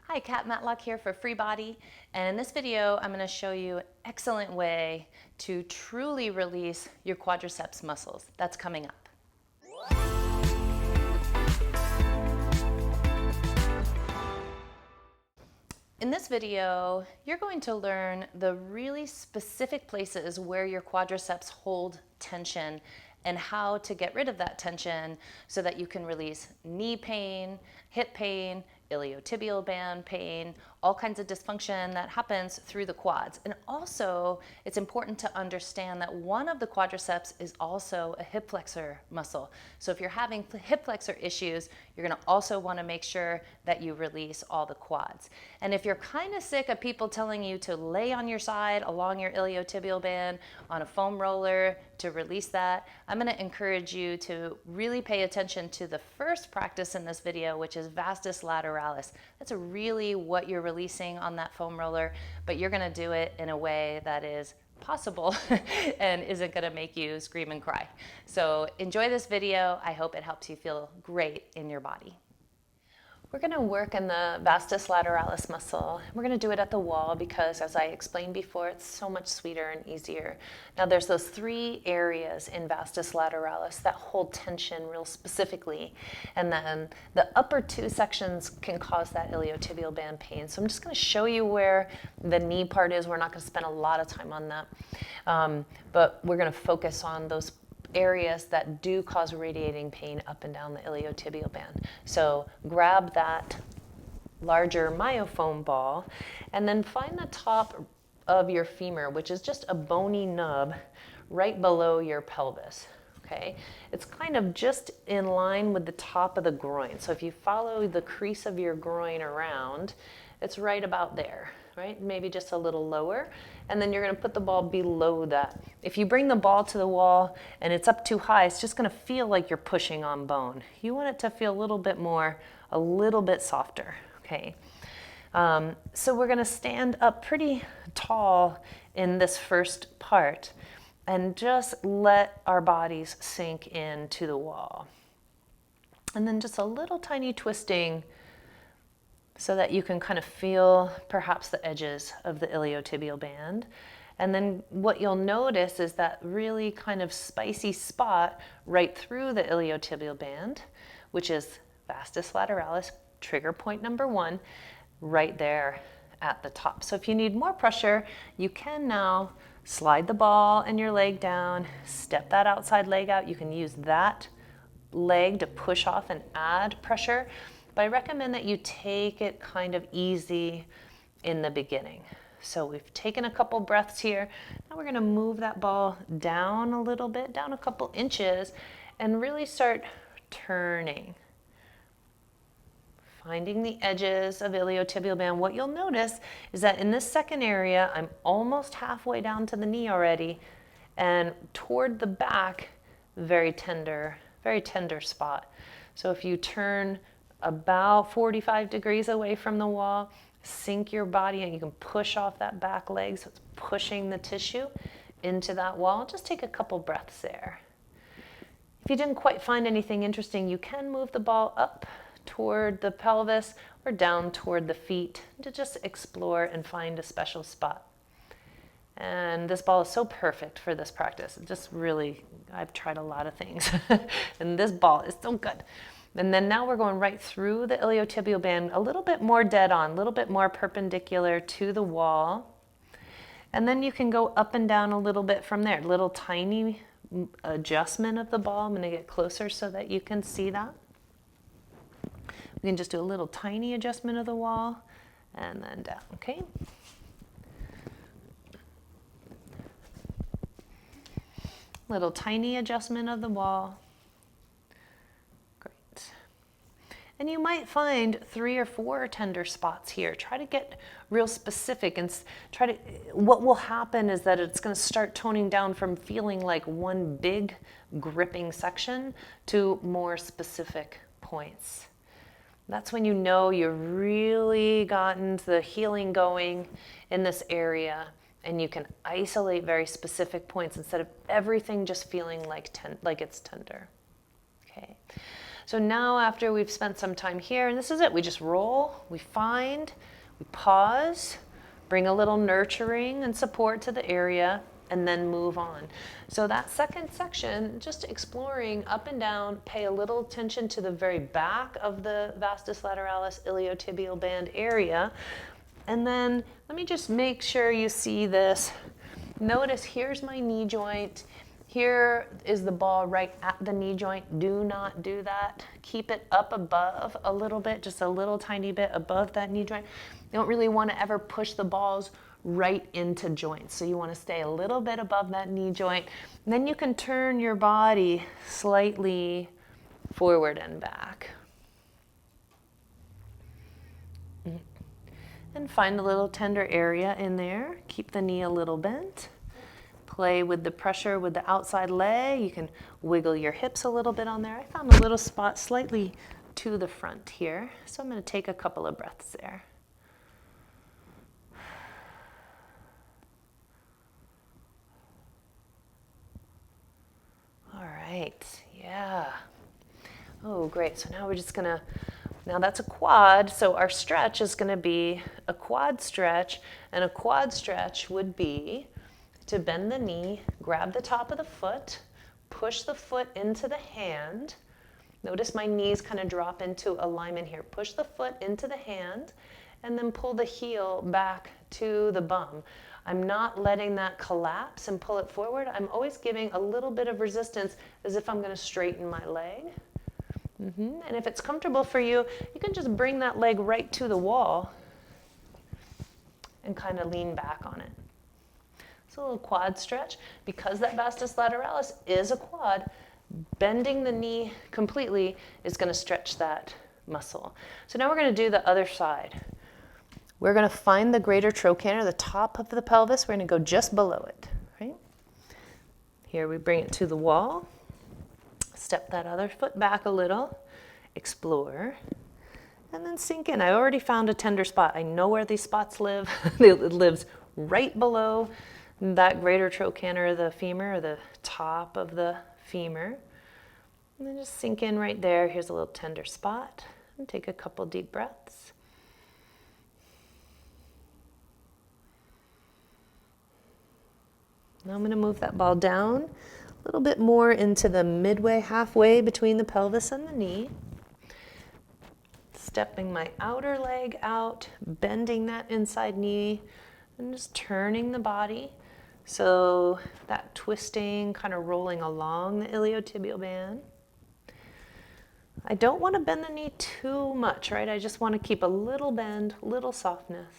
Hi, Kat Matlock here for Free Body, and in this video I'm going to show you an excellent way to truly release your quadriceps muscles. That's coming up. In this video, you're going to learn the really specific places where your quadriceps hold tension and how to get rid of that tension so that you can release knee pain, hip pain, iliotibial band pain, all kinds of dysfunction that happens through the quads. And also, it's important to understand that one of the quadriceps is also a hip flexor muscle. So if you're having hip flexor issues, you're gonna also wanna make sure that you release all the quads. And if you're kind of sick of people telling you to lay on your side along your iliotibial band on a foam roller to release that, I'm gonna encourage you to really pay attention to the first practice in this video, which is Vastus lateralis. That's really what you're releasing on that foam roller, but you're gonna do it in a way that is possible and isn't gonna make you scream and cry. So enjoy this video. I hope it helps you feel great in your body. We're going to work in the vastus lateralis muscle. We're going to do it at the wall because, as I explained before, it's so much sweeter and easier. Now, there's those three areas in vastus lateralis that hold tension real specifically, and then the upper two sections can cause that iliotibial band pain. So I'm just going to show you where the knee part is. We're not going to spend a lot of time on that, but we're going to focus on those areas that do cause radiating pain up and down the iliotibial band. So grab that larger myofoam ball and then find the top of your femur, which is just a bony nub right below your pelvis. Okay, it's kind of just in line with the top of the groin. So if you follow the crease of your groin around, it's right about there, right? Maybe just a little lower. And then you're going to put the ball below that. If you bring the ball to the wall and it's up too high, it's just going to feel like you're pushing on bone. You want it to feel a little bit more, a little bit softer, okay? So we're going to stand up pretty tall in this first part and just let our bodies sink into the wall. And then just a little tiny twisting so that you can kind of feel perhaps the edges of the iliotibial band. And then what you'll notice is that really kind of spicy spot right through the iliotibial band, which is vastus lateralis, trigger point number 1, right there at the top. So if you need more pressure, you can now slide the ball and your leg down, step that outside leg out. You can use that leg to push off and add pressure. But I recommend that you take it kind of easy in the beginning. So we've taken a couple breaths here. Now we're going to move that ball down a little bit, down a couple inches, and really start turning. Finding the edges of iliotibial band. What you'll notice is that in this second area, I'm almost halfway down to the knee already, and toward the back, very tender spot. So if you turn about 45 degrees away from the wall, sink your body and you can push off that back leg so it's pushing the tissue into that wall. Just take a couple breaths there. If you didn't quite find anything interesting, you can move the ball up toward the pelvis or down toward the feet to just explore and find a special spot. And this ball is so perfect for this practice. It just really, I've tried a lot of things and this ball is so good. And then now we're going right through the iliotibial band, a little bit more dead on, a little bit more perpendicular to the wall. And then you can go up and down a little bit from there. Little tiny adjustment of the ball. I'm going to get closer so that you can see that. We can just do a little tiny adjustment of the wall and then down, okay? Little tiny adjustment of the wall. And you might find 3 or 4 tender spots here. Try to get real specific and what will happen is that it's going to start toning down from feeling like one big gripping section to more specific points. That's when you know you've really gotten the healing going in this area and you can isolate very specific points instead of everything just feeling like it's tender. Okay. So now after we've spent some time here, and this is it, we just roll, we find, we pause, bring a little nurturing and support to the area, and then move on. So that second section, just exploring up and down, pay a little attention to the very back of the vastus lateralis iliotibial band area. And then let me just make sure you see this. Notice here's my knee joint. Here is the ball right at the knee joint. Do not do that. Keep it up above a little bit, just a little tiny bit above that knee joint. You don't really want to ever push the balls right into joints. So you want to stay a little bit above that knee joint. And then you can turn your body slightly forward and back. And find a little tender area in there. Keep the knee a little bent. Play with the pressure with the outside leg. You can wiggle your hips a little bit on there. I found a little spot slightly to the front here. So I'm going to take a couple of breaths there. All right, yeah. Oh, great. So now we're just going to, now that's a quad, so our stretch is going to be a quad stretch, and a quad stretch would be to bend the knee, grab the top of the foot, push the foot into the hand. Notice my knees kind of drop into alignment here. Push the foot into the hand, and then pull the heel back to the bum. I'm not letting that collapse and pull it forward. I'm always giving a little bit of resistance as if I'm going to straighten my leg. And if it's comfortable for you, you can just bring that leg right to the wall and kind of lean back on it. It's a little quad stretch. Because that vastus lateralis is a quad, bending the knee completely is going to stretch that muscle. So now we're going to do the other side. We're going to find the greater trochanter, the top of the pelvis. We're going to go just below it, right? Here we bring it to the wall. Step that other foot back a little, explore, and then sink in. I already found a tender spot. I know where these spots live. It lives right below that greater trochanter of the femur, or the top of the femur. And then just sink in right there. Here's a little tender spot. And take a couple deep breaths. Now I'm going to move that ball down a little bit more into the midway, halfway between the pelvis and the knee. Stepping my outer leg out, bending that inside knee, and just turning the body. So that twisting, kind of rolling along the iliotibial band. I don't want to bend the knee too much, right? I just want to keep a little bend, little softness.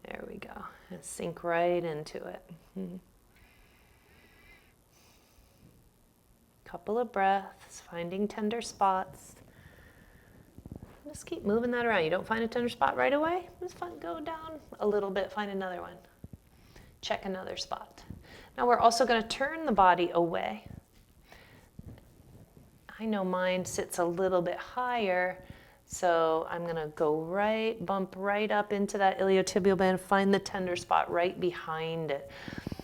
There we go. And sink right into it. Couple of breaths, finding tender spots. Just keep moving that around. You don't find a tender spot right away, just go down a little bit, find another one. Check another spot. Now we're also going to turn the body away. I know mine sits a little bit higher, so I'm going to go right, bump right up into that iliotibial band, find the tender spot right behind it.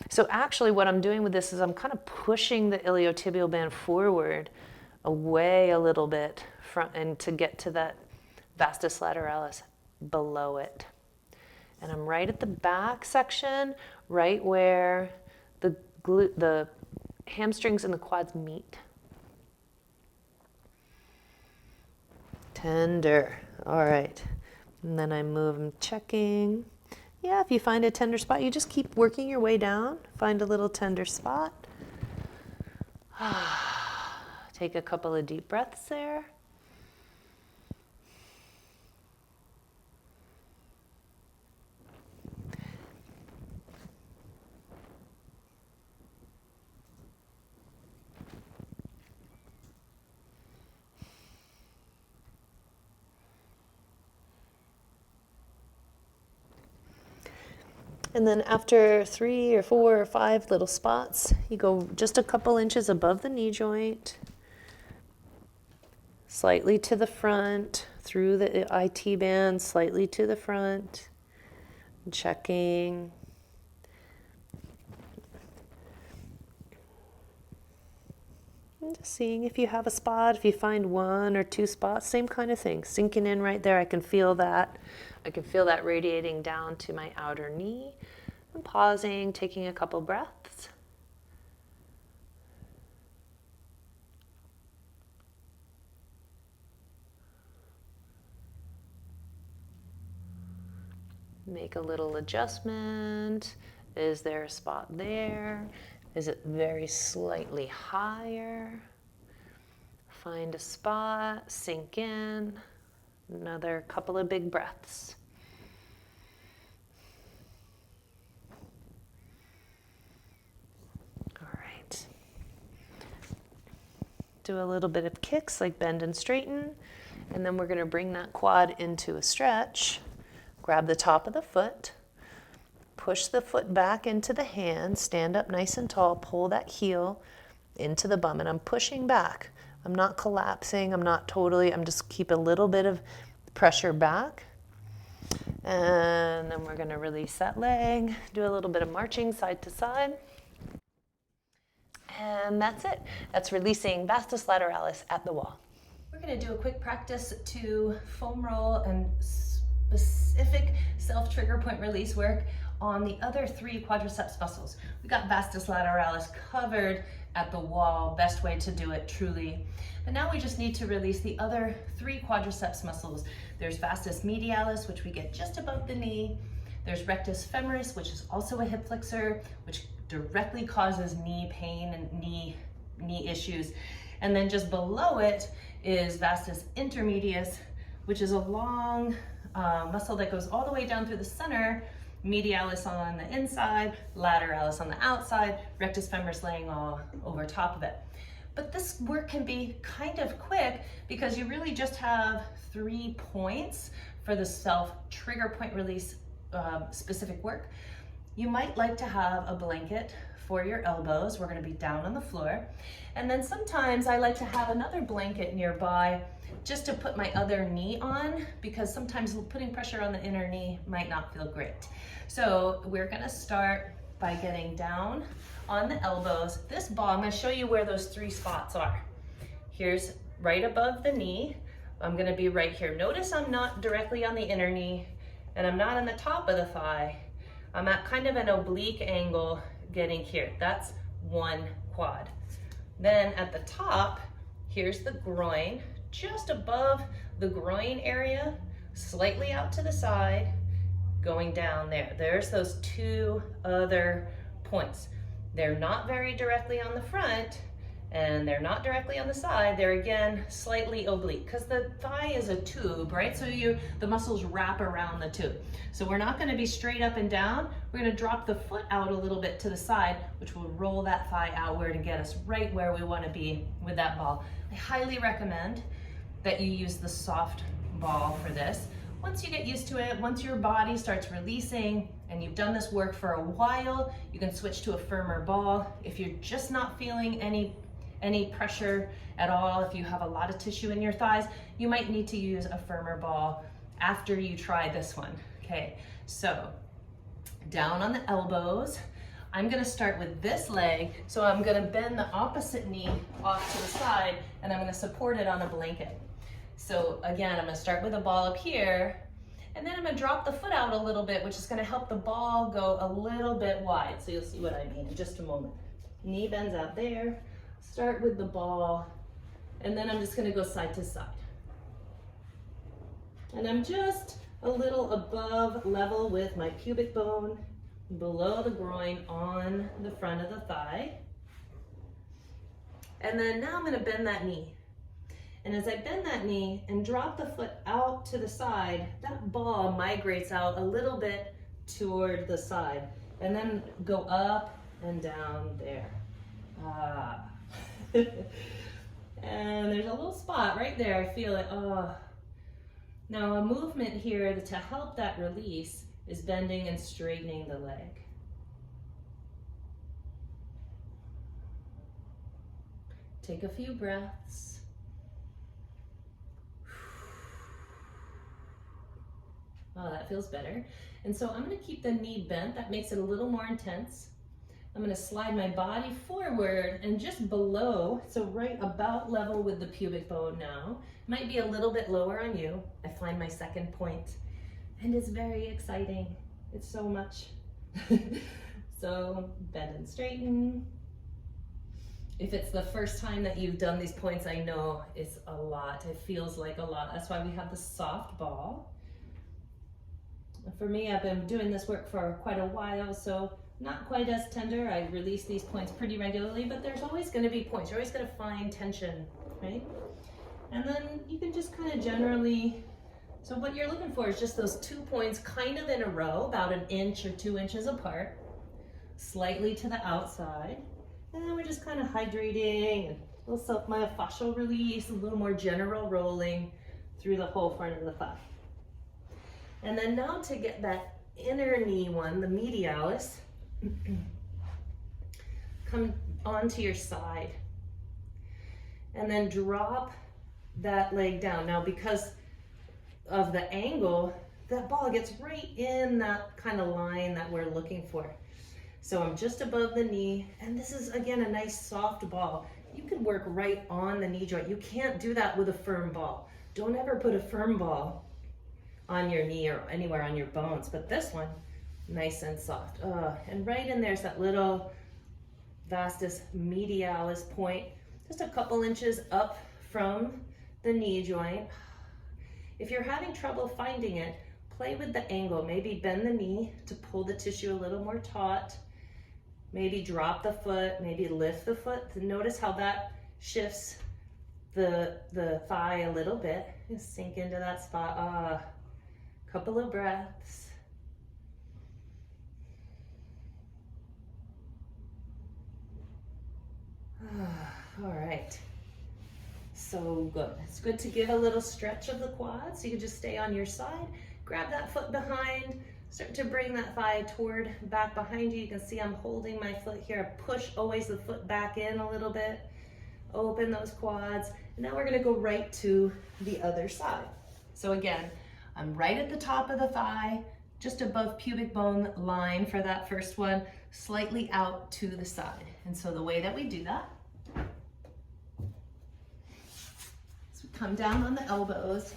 So actually what I'm doing with this is I'm kind of pushing the iliotibial band forward, away a little bit, and to get to that vastus lateralis below it. And I'm right at the back section, right where the hamstrings and the quads meet. Tender. All right. And then I move, I'm checking. Yeah, if you find a tender spot, you just keep working your way down. Find a little tender spot. Take a couple of deep breaths there. And then after 3 or 4 or 5 little spots, you go just a couple inches above the knee joint, slightly to the front, through the IT band, slightly to the front, checking. Just seeing if you have a spot, if you find one or two spots, same kind of thing. Sinking in right there, I can feel that. I can feel that radiating down to my outer knee. And pausing, taking a couple breaths. Make a little adjustment. Is there a spot there? Is it very slightly higher? Find a spot, sink in. Another couple of big breaths. All right. Do a little bit of kicks like bend and straighten. And then we're going to bring that quad into a stretch. Grab the top of the foot. Push the foot back into the hand. Stand up nice and tall. Pull that heel into the bum. And I'm pushing back. I'm not collapsing. I'm just keep a little bit of pressure back. And then we're going to release that leg. Do a little bit of marching side to side. And that's it. That's releasing vastus lateralis at the wall. We're going to do a quick practice to foam roll and specific self-trigger point release work on the other 3 quadriceps muscles. We got vastus lateralis covered at the wall, best way to do it truly. But now we just need to release the other 3 quadriceps muscles. There's vastus medialis, which we get just above the knee. There's rectus femoris, which is also a hip flexor, which directly causes knee pain and knee issues. And then just below it is vastus intermedius, which is a long muscle that goes all the way down through the center, medialis on the inside, lateralis on the outside, rectus femoris laying all over top of it. But this work can be kind of quick because you really just have 3 points for the self-trigger point release specific work. You might like to have a blanket for your elbows. We're going to be down on the floor. And then sometimes I like to have another blanket nearby just to put my other knee on, because sometimes putting pressure on the inner knee might not feel great. So we're going to start by getting down on the elbows. This ball, I'm going to show you where those 3 spots are. Here's right above the knee. I'm going to be right here. Notice I'm not directly on the inner knee, and I'm not on the top of the thigh. I'm at kind of an oblique angle getting here. That's 1 quad. Then at the top, here's the groin, just above the groin area, slightly out to the side, going down there. There's those 2 other points. They're not very directly on the front, and they're not directly on the side. They're again slightly oblique because the thigh is a tube, right? So the muscles wrap around the tube. So we're not going to be straight up and down. We're going to drop the foot out a little bit to the side, which will roll that thigh outward and get us right where we want to be with that ball. I highly recommend that you use the soft ball for this. Once you get used to it, once your body starts releasing and you've done this work for a while, you can switch to a firmer ball. If you're just not feeling any pressure at all, if you have a lot of tissue in your thighs, you might need to use a firmer ball after you try this one. Okay, so down on the elbows. I'm gonna start with this leg, so I'm gonna bend the opposite knee off to the side, and I'm gonna support it on a blanket. So again, I'm gonna start with a ball up here, and then I'm gonna drop the foot out a little bit, which is gonna help the ball go a little bit wide. So you'll see what I mean in just a moment. Knee bends out there, start with the ball, and then I'm just gonna go side to side. And I'm just a little above level with my pubic bone, below the groin on the front of the thigh. And then now I'm gonna bend that knee. And as I bend that knee and drop the foot out to the side, that ball migrates out a little bit toward the side, and then go up and down there. And there's a little spot right there, I feel it. Now a movement here to help that release is bending and straightening the leg. Take a few breaths. Oh, that feels better. And so I'm gonna keep the knee bent. That makes it a little more intense. I'm gonna slide my body forward and just below, so right about level with the pubic bone now. Might be a little bit lower on you. I find my second point, and it's very exciting. It's so much. So bend and straighten. If it's the first time that you've done these points, I know it's a lot. It feels like a lot. That's why we have the soft ball. For me, I've been doing this work for quite a while, so not quite as tender. I release these points pretty regularly, but there's always going to be points. You're always going to find tension, right? And then you can just kind of generally, so what you're looking for is just those 2 points kind of in a row, about 1 inch or 2 inches apart, slightly to the outside. And then we're just kind of hydrating, and a little self-myofascial release, a little more general rolling through the whole front of the thigh. And then now to get that inner knee one, the medialis, come onto your side and then drop that leg down. Now, because of the angle, that ball gets right in that kind of line that we're looking for. So I'm just above the knee, and this is again a nice soft ball. You can work right on the knee joint. You can't do that with a firm ball. Don't ever put a firm ball on your knee or anywhere on your bones, but this one, nice and soft. And right in there's that little vastus medialis point, just a couple inches up from the knee joint. If you're having trouble finding it, play with the angle. Maybe bend the knee to pull the tissue a little more taut. Maybe drop the foot, maybe lift the foot. Notice how that shifts the thigh a little bit. Just sink into that spot. Couple of breaths. All right, so good. It's good to give a little stretch of the quads. So you can just stay on your side, grab that foot behind, start to bring that thigh back behind you. You can see I'm holding my foot here. Push always the foot back in a little bit. Open those quads. And now we're gonna go right to the other side. So again, I'm right at the top of the thigh, just above pubic bone line for that first one, slightly out to the side. And so the way that we do that, is we come down on the elbows.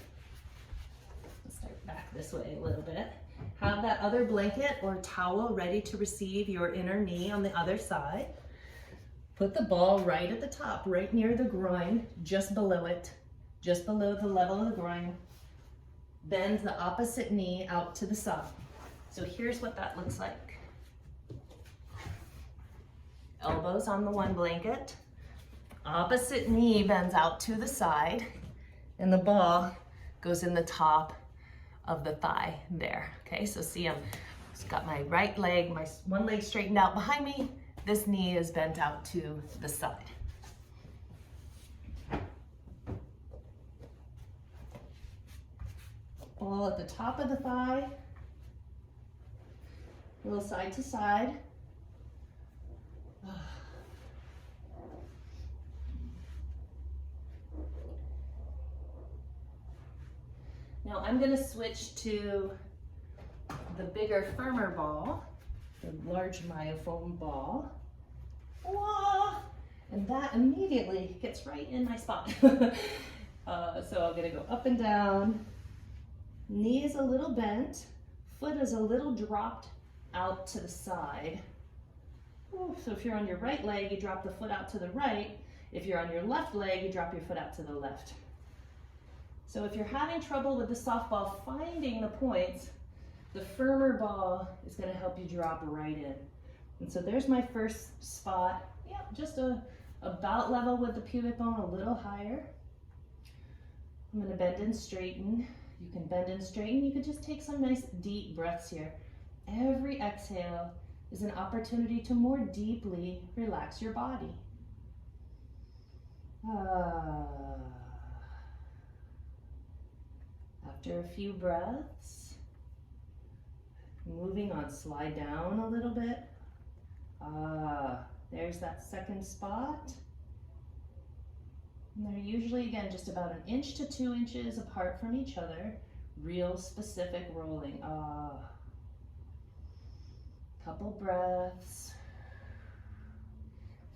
Let's start back this way a little bit. Have that other blanket or towel ready to receive your inner knee on the other side. Put the ball right at the top, right near the groin, just below it, just below the level of the groin. Bend the opposite knee out to the side. So here's what that looks like. Elbows on the one blanket. Opposite knee bends out to the side, and the ball goes in the top of the thigh there. Okay, so see, I've got my right leg, my one leg straightened out behind me. This knee is bent out to the side. Ball at the top of the thigh, a little side to side. Now I'm going to switch to the bigger, firmer ball, the large myofoam ball. Whoa! And that immediately gets right in my spot. So I'm going to go up and down. Knee is a little bent, foot is a little dropped out to the side. Ooh, so if you're on your right leg, you drop the foot out to the right. If you're on your left leg, you drop your foot out to the left. So if you're having trouble with the softball finding the points, the firmer ball is going to help you drop right in. And so there's my first spot. Yeah, just about level with the pubic bone, a little higher. I'm going to bend and straighten. You can bend and straighten. You can just take some nice deep breaths here. Every exhale is an opportunity to more deeply relax your body. After a few breaths, moving on, slide down a little bit. There's that second spot. And they're usually, again, just about 1 inch to 2 inches apart from each other. Real specific rolling. Couple breaths.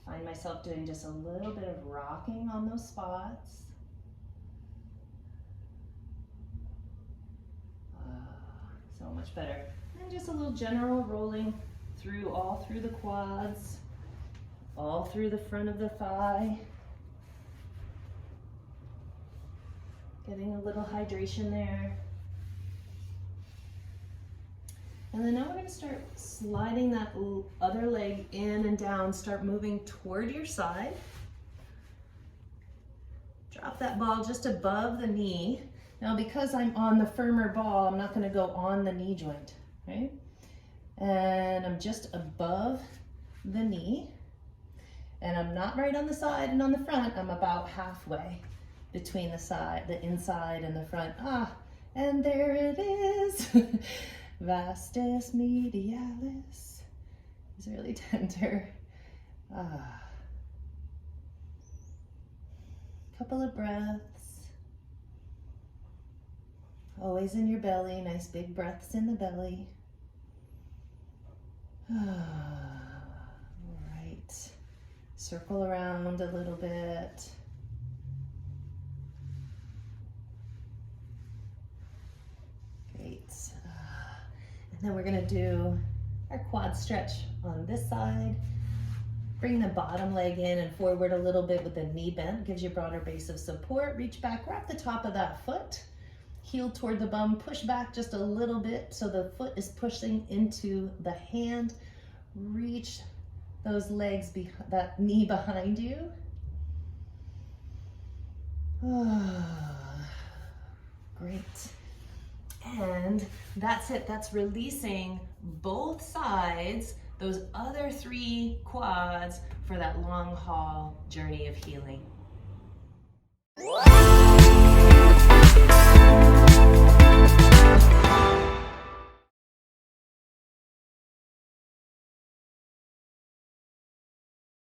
Find myself doing just a little bit of rocking on those spots. So much better. And just a little general rolling through, all through the quads, all through the front of the thigh. Getting a little hydration there. And then now we're going to start sliding that other leg in and down, start moving toward your side. Drop that ball just above the knee. Now because I'm on the firmer ball, I'm not going to go on the knee joint, right? And I'm just above the knee. And I'm not right on the side and on the front, I'm about halfway between the side, the inside and the front. And there it is. Vastus medialis. It's really tender. Couple of breaths. Always in your belly, nice big breaths in the belly. All right. Circle around a little bit. Great. And then we're going to do our quad stretch on this side. Bring the bottom leg in and forward a little bit with the knee bent. Gives you a broader base of support. Reach back, wrap the top of that foot. Heel toward the bum, push back just a little bit so the foot is pushing into the hand. Reach those legs, that knee behind you. Great. And that's it. That's releasing both sides, those other 3 quads for that long haul journey of healing.